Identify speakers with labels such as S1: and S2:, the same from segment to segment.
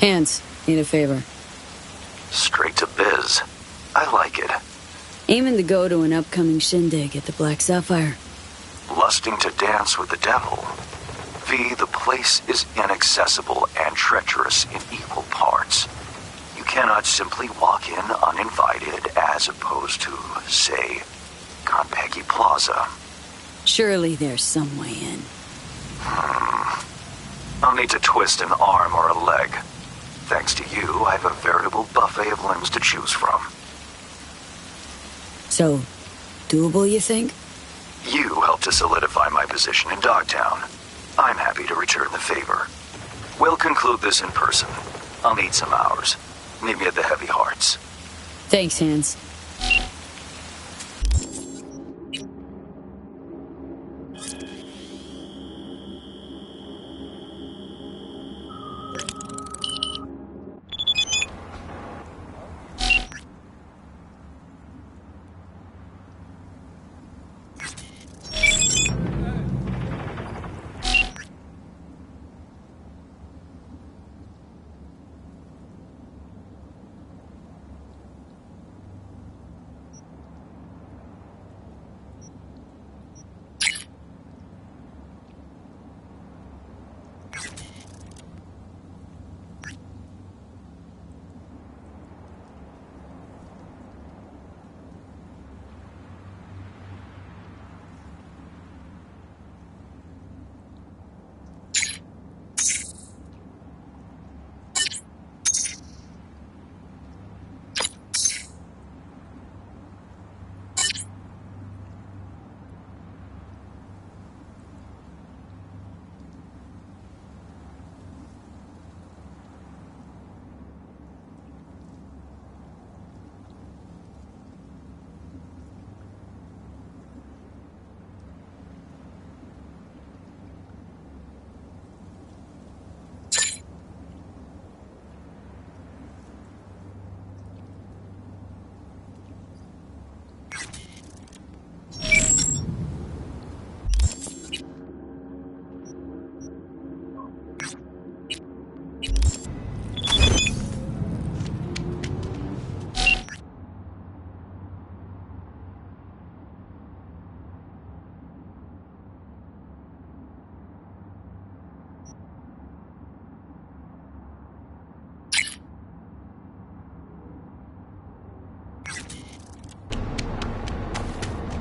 S1: Hands, need a favor.
S2: Straight to biz. I like it.
S1: Aiming to go to an upcoming shindig at the Black Sapphire.
S2: Lusting to dance with the devil. V, the place is inaccessible and treacherous in equal parts. You cannot simply walk in uninvited as opposed to, say, Konpeki Plaza.
S1: Surely there's some way in.
S2: I'll need to twist an arm or a leg. Thanks to you, I have a veritable buffet of limbs to choose from.
S1: So, doable, you think?
S2: You helped to solidify my position in DogTown. I'm happy to return the favor. We'll conclude this in person. I'll need some hours. Meet me at the Heavy Hearts.
S1: Thanks, Hands.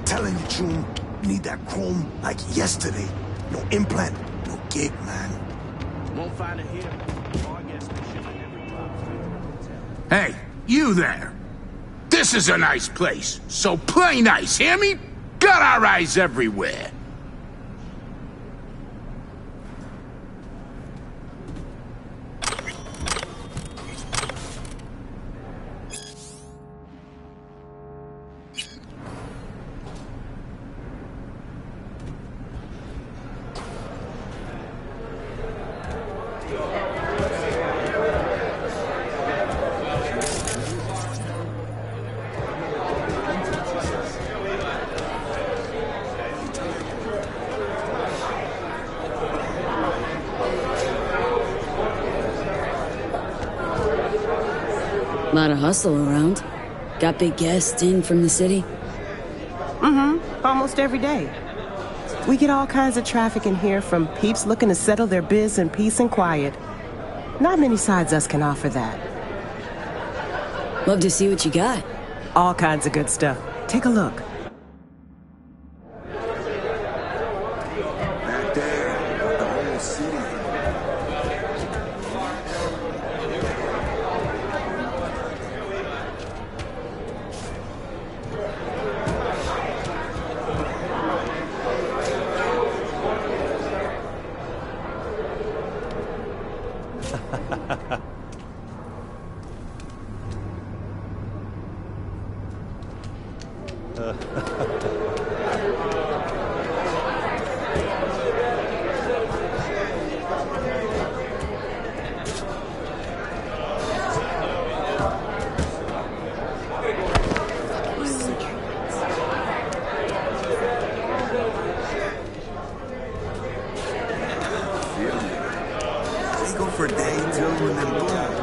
S3: Telling you, June, need that chrome like yesterday. No implant, no gig, man.
S4: Won't find it here.
S5: Hey, you there. This is a nice place, so play nice, hear me? Got our eyes everywhere.
S1: Lot of hustle around. Got big guests in from the city?
S6: Almost every day. We get all kinds of traffic in here, from peeps looking to settle their biz in peace and quiet. Not many sides us can offer that.
S1: Love to see what you got.
S6: All kinds of good stuff. Take a look.
S3: Back there, the whole city. They go for day two and then boom.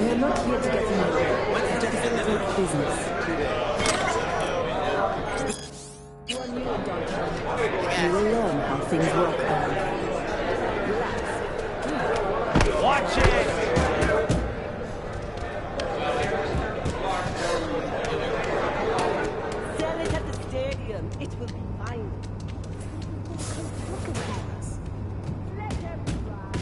S1: am not here to get to know you. Just talk business. You are new in DogTown. You will learn how things work around here. Relax.
S4: Watch it!
S6: Sell it at the stadium. It will be fine. Looking for us. Let them ride.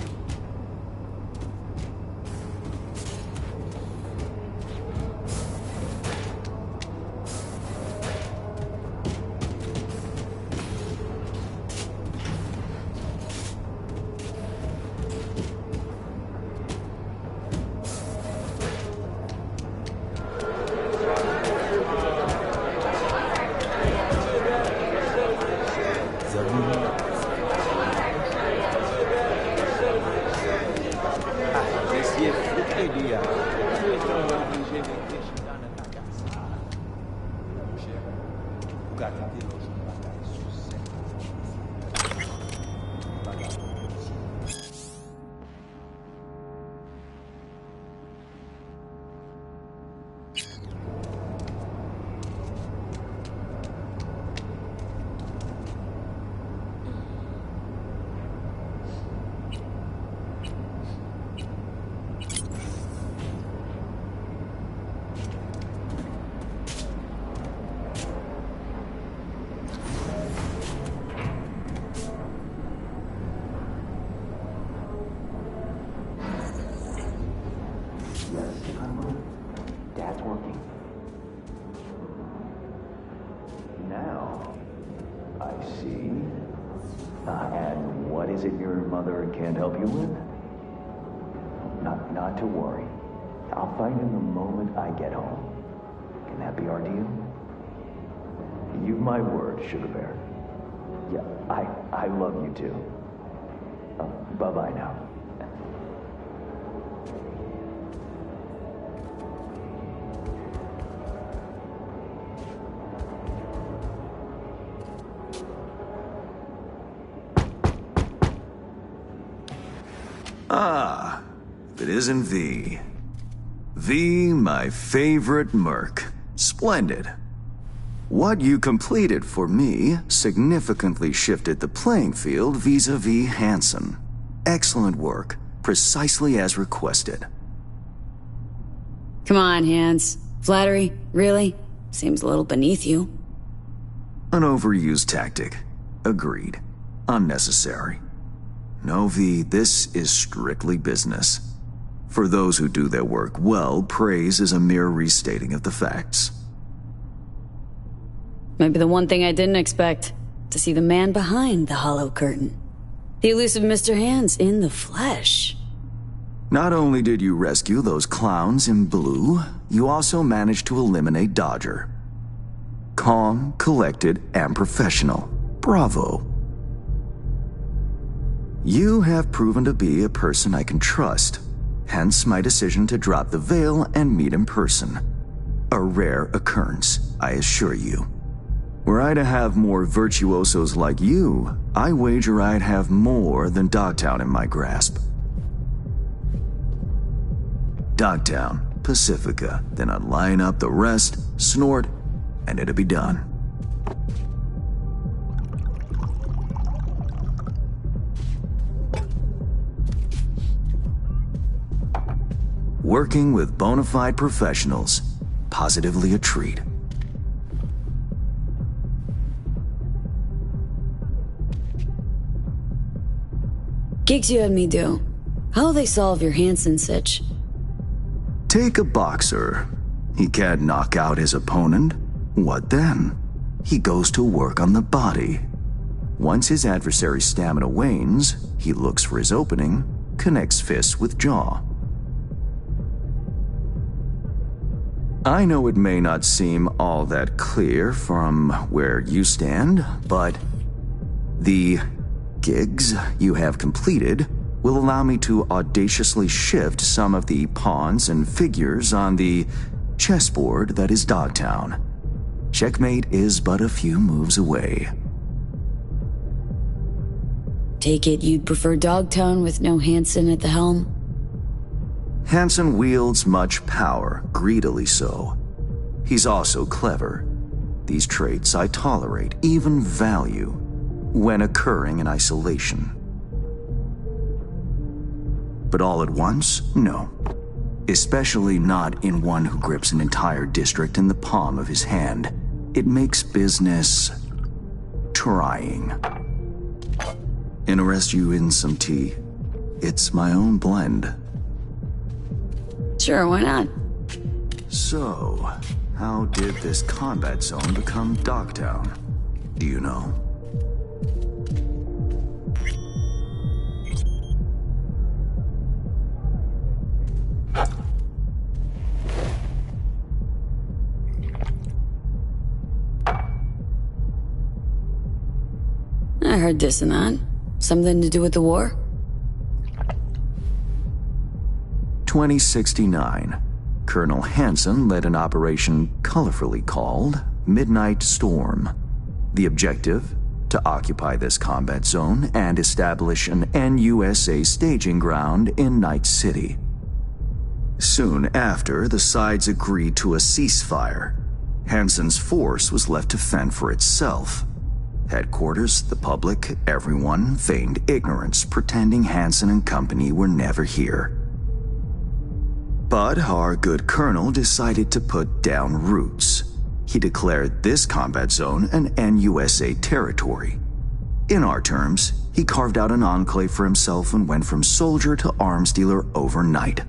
S2: Dad's working. Now, I see. And what is it your mother can't help you with? Not to worry. I'll find him the moment I get home. Can that be our deal? You've my word, Sugar Bear. Yeah, I love you too. Bye-bye now.
S7: Ah, if it isn't V. V, my favorite merc. Splendid. What you completed for me significantly shifted the playing field vis-a-vis Hansen. Excellent work, precisely as requested.
S1: Come on, Hans. Flattery? Really? Seems a little beneath you.
S7: An overused tactic. Agreed. Unnecessary. No, V, this is strictly business. For those who do their work well, praise is a mere restating of the facts.
S1: Maybe the one thing I didn't expect, to see the man behind the hollow curtain. The elusive Mr. Hands in the flesh.
S7: Not only did you rescue those clowns in blue, you also managed to eliminate Dodger. Calm, collected, and professional. Bravo. You have proven to be a person I can trust, hence my decision to drop the veil and meet in person. A rare occurrence, I assure you. Were I to have more virtuosos like you, I wager I'd have more than DogTown in my grasp. DogTown, Pacifica, then I'd line up the rest, snort, and it'd be done. Working with bona fide professionals, positively a treat.
S1: Gigs you had me do. How'll they solve your Hansen sitch?
S7: Take a boxer. He can't knock out his opponent. What then? He goes to work on the body. Once his adversary's stamina wanes, he looks for his opening, connects fists with jaw. I know it may not seem all that clear from where you stand, but the gigs you have completed will allow me to audaciously shift some of the pawns and figures on the chessboard that is DogTown. Checkmate is but a few moves away.
S1: Take it you'd prefer DogTown with no Hansen at the helm?
S7: Hansen wields much power, greedily so. He's also clever. These traits I tolerate, even value, when occurring in isolation. But all at once? No. Especially not in one who grips an entire district in the palm of his hand. It makes business trying. Interest you in some tea? It's my own blend.
S1: Sure, why not?
S7: So, how did this combat zone become DogTown? Do you know?
S1: I heard this and that. Something to do with the war?
S7: 2069. Colonel Hansen led an operation colorfully called Midnight Storm. The objective? To occupy this combat zone and establish an NUSA staging ground in Night City. Soon after, the sides agreed to a ceasefire. Hansen's force was left to fend for itself. Headquarters, the public, everyone feigned ignorance, pretending Hansen and company were never here. But our good colonel decided to put down roots. He declared this combat zone an NUSA territory. In our terms, he carved out an enclave for himself and went from soldier to arms dealer overnight.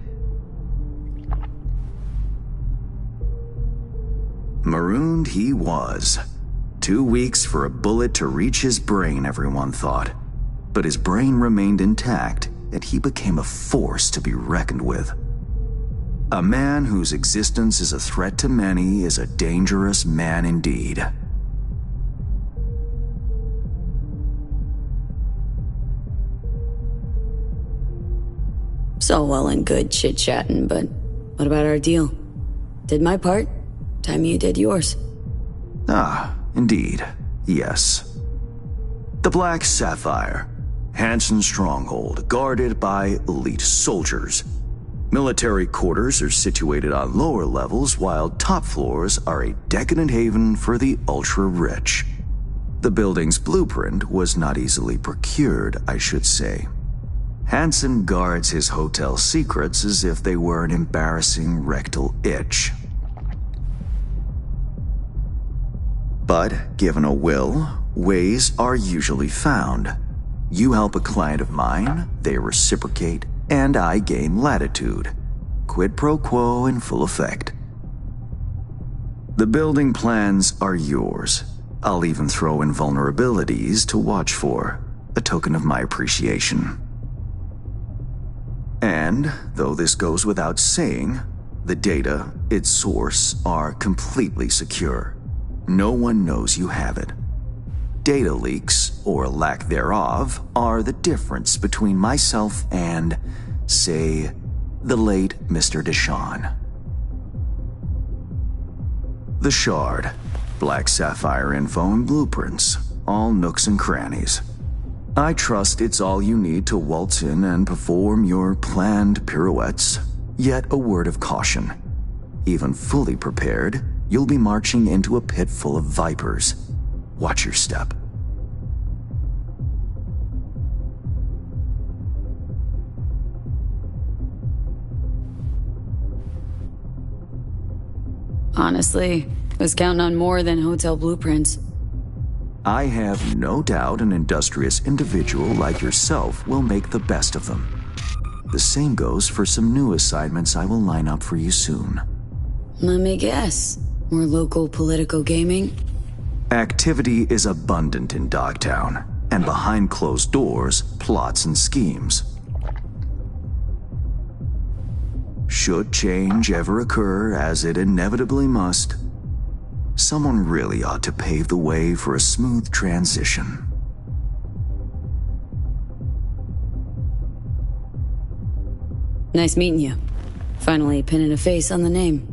S7: Marooned he was. 2 weeks for a bullet to reach his brain, everyone thought. But his brain remained intact, and he became a force to be reckoned with. A man whose existence is a threat to many is a dangerous man indeed.
S1: It's all well and good chit-chatting, but what about our deal? Did my part, time you did yours.
S7: Ah, indeed, yes. The Black Sapphire, Hansen's stronghold, guarded by elite soldiers. Military quarters are situated on lower levels, while top floors are a decadent haven for the ultra-rich. The building's blueprint was not easily procured, I should say. Hansen guards his hotel secrets as if they were an embarrassing rectal itch. But, given a will, ways are usually found. You help a client of mine, they reciprocate, and I gain latitude. Quid pro quo in full effect. The building plans are yours. I'll even throw in vulnerabilities to watch for, a token of my appreciation. And, though this goes without saying, the data, its source, are completely secure. No one knows you have it. Data leaks, or lack thereof, are the difference between myself and, say, the late Mr. Deshawn. The Shard, Black Sapphire info and blueprints, all nooks and crannies. I trust it's all you need to waltz in and perform your planned pirouettes. Yet a word of caution. Even fully prepared, you'll be marching into a pit full of vipers. Watch your step.
S1: Honestly, I was counting on more than hotel blueprints.
S7: I have no doubt an industrious individual like yourself will make the best of them. The same goes for some new assignments I will line up for you soon.
S1: Let me guess. More local political gaming?
S7: Activity is abundant in DogTown, and behind closed doors, plots and schemes. Should change ever occur, as it inevitably must, someone really ought to pave the way for a smooth transition.
S1: Nice meeting you. Finally pinning a face on the name.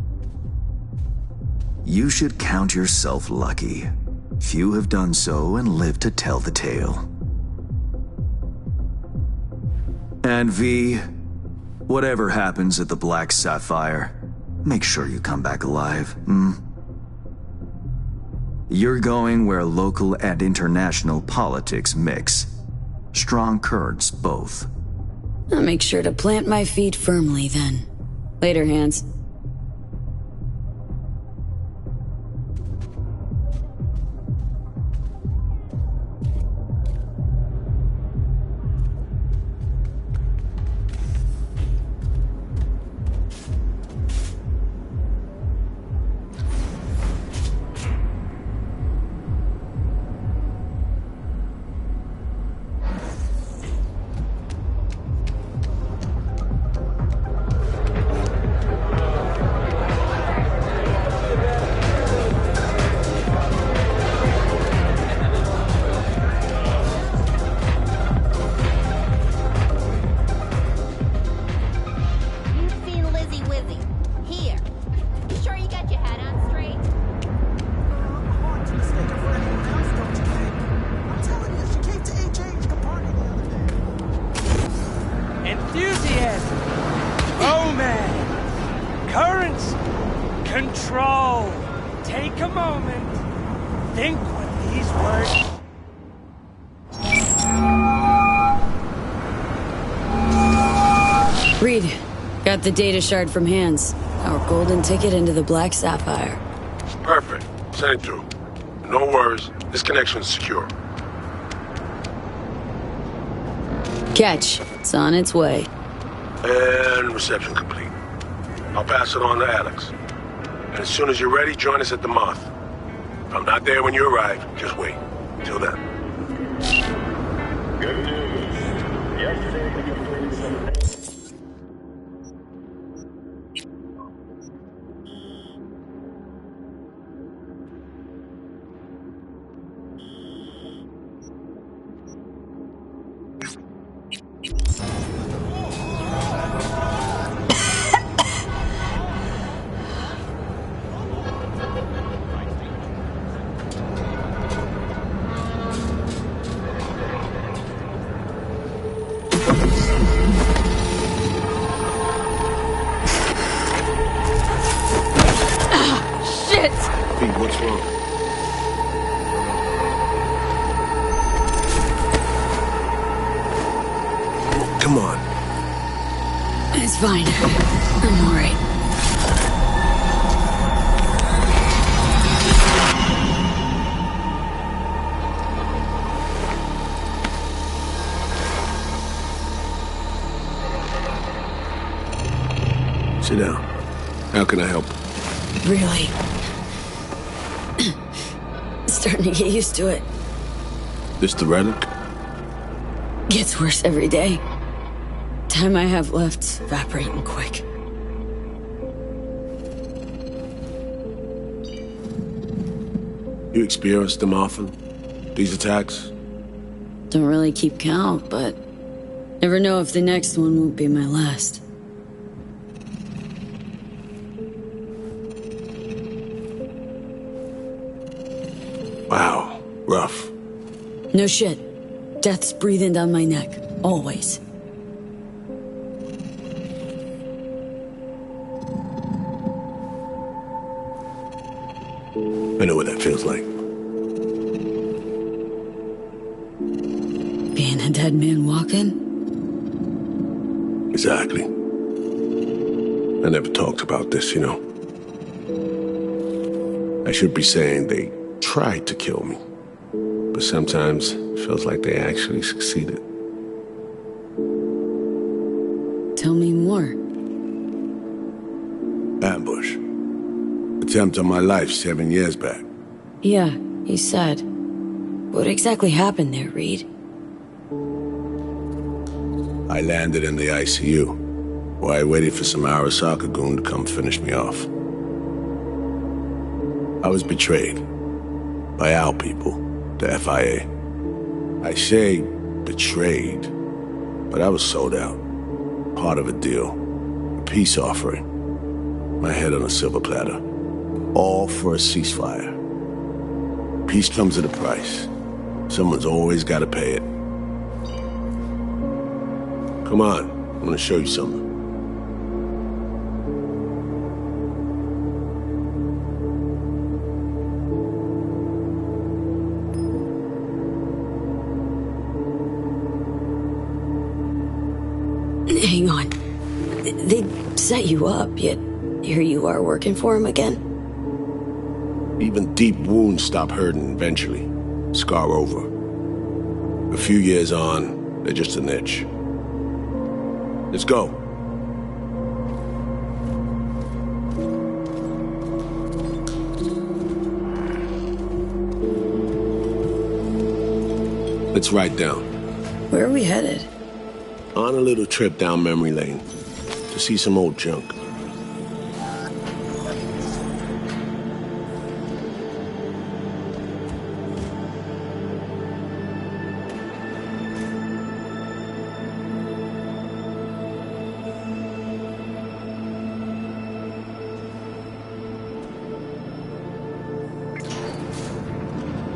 S7: You should count yourself lucky. Few have done so and lived to tell the tale. And V, Whatever happens at the Black Sapphire, make sure you come back alive, You're going where local and international politics mix. Strong currents, both.
S1: I'll make sure to plant my feet firmly then. Later, Hans.
S4: Control. Take a moment. Think what these words...
S1: Reed, got the data shard from Hans. Our golden ticket into the Black Sapphire.
S8: Perfect. Send it through. No worries. This connection's secure.
S1: Catch. It's on its way.
S8: And reception complete. I'll pass it on to Alex. And as soon as you're ready, join us at the Moth. If I'm not there when you arrive, just wait. Till then.
S9: Good news. Yesterday we completed some...
S8: What's wrong? Come on.
S1: It's fine. I'm alright.
S8: Sit down. How can I help?
S1: Really? Starting to get used to it.
S8: This the relic?
S1: Gets worse every day. Time I have left's evaporating quick.
S8: You experience them often? These attacks?
S1: Don't really keep count, but never know if the next one won't be my last.
S8: Wow, rough.
S1: No shit. Death's breathing down my neck. Always.
S8: I know what that feels like.
S1: Being a dead man walking?
S8: Exactly. I never talked about this, you know. I should be saying they tried to kill me, but sometimes it feels like they actually succeeded.
S1: Tell me more.
S8: Ambush. Attempt on my life 7 years back.
S1: Yeah, he said. What exactly happened there, Reed?
S8: I landed in the ICU, where I waited for some Arasaka goon to come finish me off. I was betrayed by our people, the FIA. I say betrayed, but I was sold out. Part of a deal. A peace offering. My head on a silver platter. All for a ceasefire. Peace comes at a price. Someone's always got to pay it. Come on, I'm gonna show you something.
S1: They set you up, yet here you are working for him again?
S8: Even deep wounds stop hurting eventually. Scar over. A few years on, they're just an itch. Let's go. Let's ride down.
S1: Where are we headed?
S8: On a little trip down memory lane to see some old junk.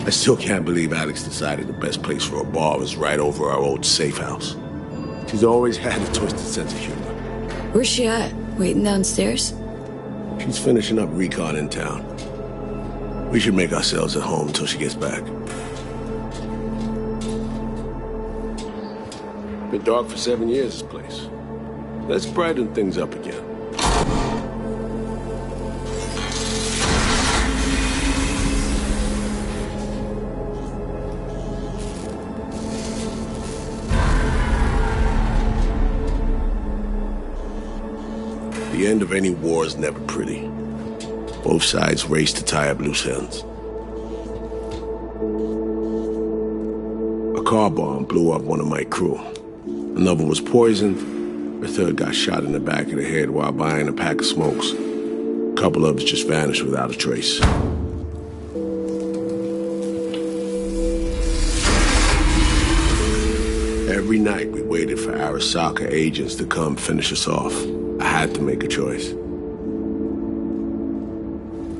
S8: I still can't believe Alex decided the best place for a bar was right over our old safe house. She's always had a twisted sense of humor.
S1: Where's she at? Waiting downstairs?
S8: She's finishing up recon in town. We should make ourselves at home until she gets back. Been dark for 7 years, this place. Let's brighten things up again. The end of any war is never pretty. Both sides race to tie up loose ends. A car bomb blew up one of my crew. Another was poisoned. A third got shot in the back of the head while buying a pack of smokes. A couple others just vanished without a trace. Every night we waited for Arasaka agents to come finish us off. I had to make a choice.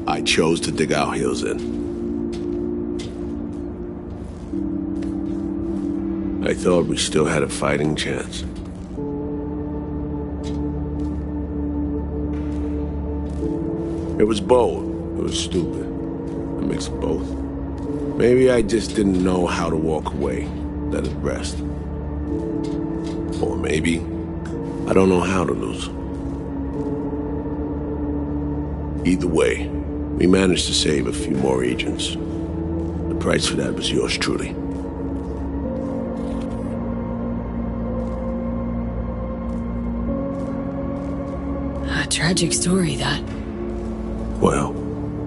S8: I chose to dig our heels in. I thought we still had a fighting chance. It was bold. It was stupid. A mix of both. Maybe I just didn't know how to walk away, let it rest. Or maybe I don't know how to lose. Either way, we managed to save a few more agents. The price for that was yours truly.
S1: A tragic story, that.
S8: Well,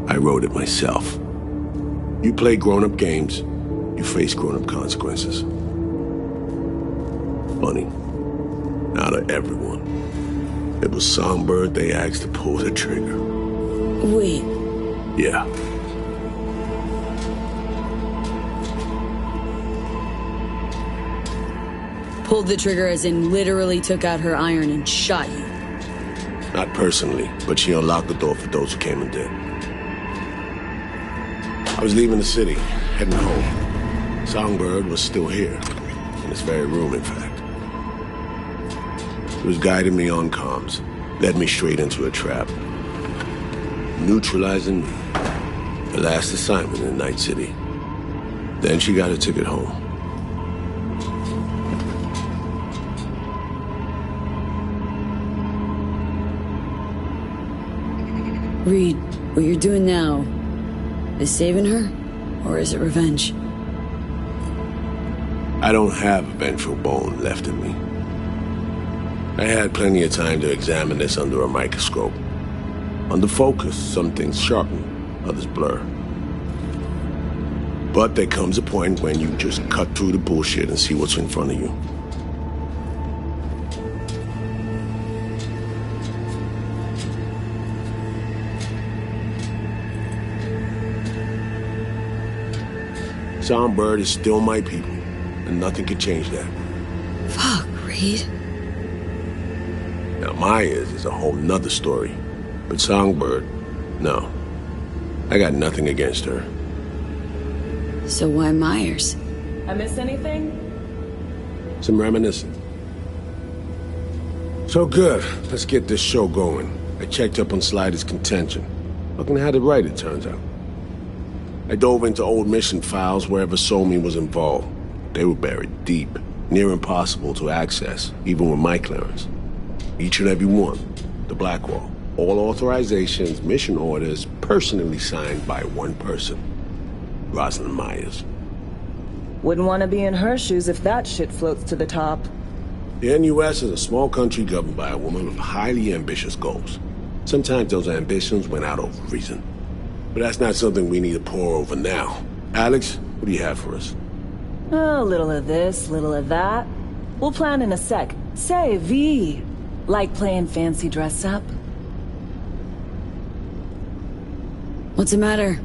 S8: I wrote it myself. You play grown-up games, you face grown-up consequences. Funny. Out of everyone, it was Songbird they asked to pull the trigger.
S1: Wait.
S8: Yeah.
S1: Pulled the trigger as in literally took out her iron and shot you.
S8: Not personally, but she unlocked the door for those who came and did. I was leaving the city, heading home. Songbird was still here, in this very room, in fact. She was guiding me on comms, led me straight into a trap. Neutralizing me. The last assignment in Night City. Then she got a ticket home.
S1: Reed, what you're doing now is saving her, or is it revenge?
S8: I don't have a vengeful bone left in me. I had plenty of time to examine this under a microscope. Under focus, some things sharpen, others blur. But there comes a point when you just cut through the bullshit and see what's in front of you. Songbird is still my people, and nothing can change that.
S1: Fuck, Reed.
S8: Now, Myers is a whole nother story. But Songbird, no. I got nothing against her.
S1: So why Myers?
S6: I miss anything?
S8: Some reminiscing. So good. Let's get this show going. I checked up on Slider's contention. Fucking had it right, it turns out. I dove into old mission files wherever Somi was involved. They were buried deep, near impossible to access, even with my clearance. Each and every one. The Blackwall. All authorizations, mission orders, personally signed by one person. Rosalind Myers.
S10: Wouldn't want to be in her shoes if that shit floats to the top.
S8: The NUS is a small country governed by a woman with highly ambitious goals. Sometimes those ambitions went out over reason. But that's not something we need to pour over now. Alex, what do you have for us?
S10: A little of this, little of that. We'll plan in a sec. Say, V, like playing fancy dress up?
S1: What's the matter?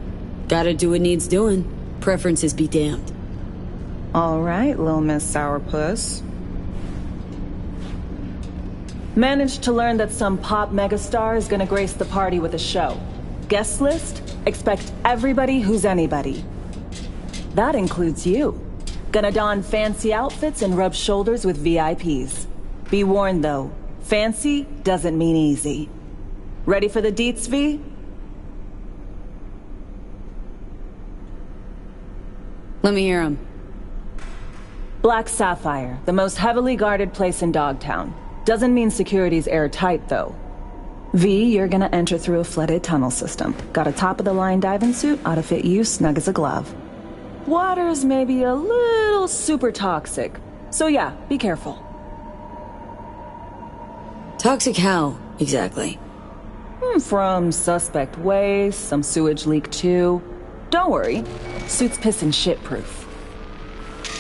S1: Gotta do what needs doing. Preferences be damned.
S10: All right, little Miss Sourpuss. Managed to learn that some pop megastar is gonna grace the party with a show. Guest list? Expect everybody who's anybody. That includes you. Gonna don fancy outfits and rub shoulders with VIPs. Be warned though, fancy doesn't mean easy. Ready for the deets, V?
S1: Let me hear 'em.
S10: Black Sapphire, the most heavily guarded place in DogTown. Doesn't mean security's airtight, though. V, you're gonna enter through a flooded tunnel system. Got a top-of-the-line diving suit, ought to fit you snug as a glove. Water's maybe a little super toxic, so yeah, be careful.
S1: Toxic how, exactly?
S10: From suspect waste, some sewage leak too. Don't worry, suit's piss and shit proof.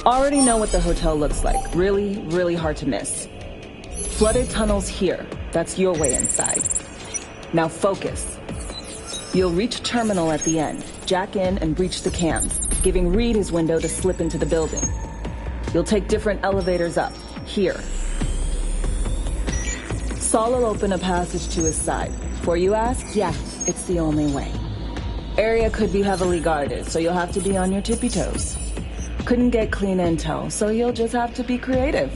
S10: Already know what the hotel looks like. Really, really hard to miss. Flooded tunnels here. That's your way inside. Now focus. You'll reach terminal at the end. Jack in and breach the cams, giving Reed his window to slip into the building. You'll take different elevators up. Here. Saul will open a passage to his side. Before you ask, yeah, it's the only way. Area could be heavily guarded, so you'll have to be on your tippy toes. Couldn't get clean intel, so you'll just have to be creative.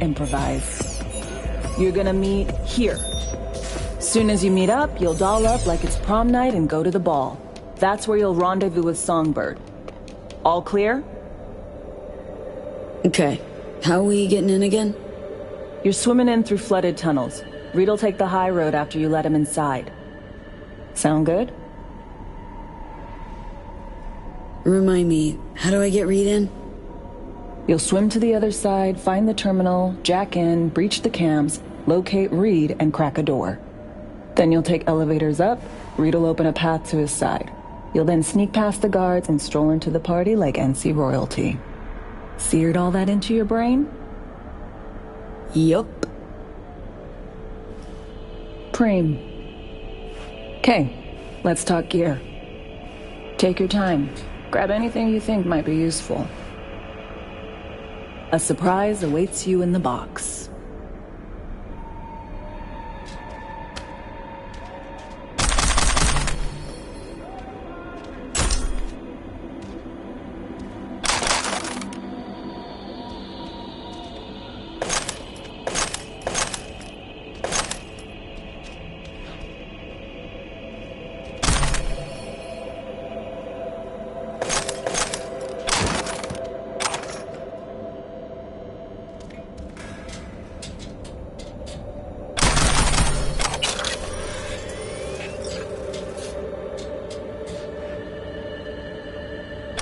S10: Improvise. You're gonna meet here. Soon as you meet up, you'll doll up like it's prom night and go to the ball. That's where you'll rendezvous with Songbird. All clear?
S1: Okay. How are we getting in again?
S10: You're swimming in through flooded tunnels. Reed'll take the high road after you let him inside. Sound good?
S1: Remind me, how do I get Reed in?
S10: You'll swim to the other side, find the terminal, jack in, breach the cams, locate Reed, and crack a door. Then you'll take elevators up, Reed'll open a path to his side. You'll then sneak past the guards and stroll into the party like NC royalty. Seared all that into your brain?
S1: Yup.
S10: Preem. Okay, let's talk gear. Take your time. Grab anything you think might be useful. A surprise awaits you in the box.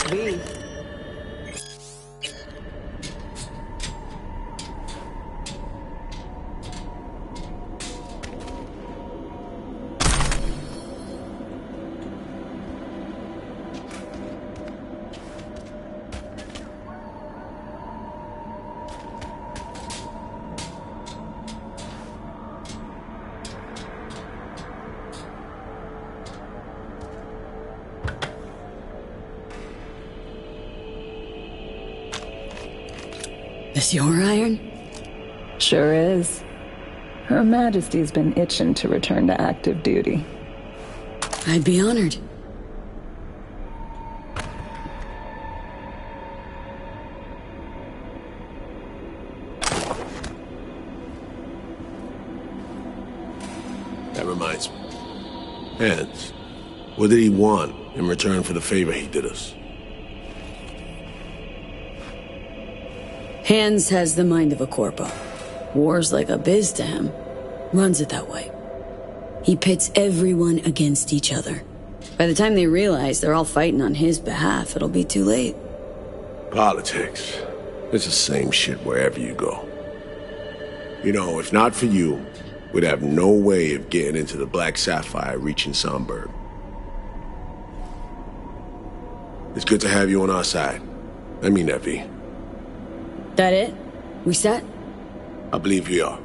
S10: V.
S1: This your iron?
S10: Sure is. Her Majesty's been itching to return to active duty.
S1: I'd be honored.
S8: That reminds me. Hans, what did he want in return for the favor he did us?
S1: Hans has the mind of a Corpo. War's like a biz to him. runs it that way. He pits everyone against each other. By the time they realize they're all fighting on his behalf, it'll be too late.
S8: Politics. It's the same shit wherever you go. You know, if not for you, we'd have no way of getting into the Black Sapphire reaching Sonberg. It's good to have you on our side. I mean that, V.
S1: That it? We set?
S8: I believe we are.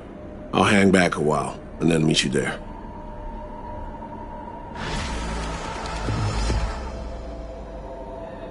S8: I'll hang back a while, and then meet you there.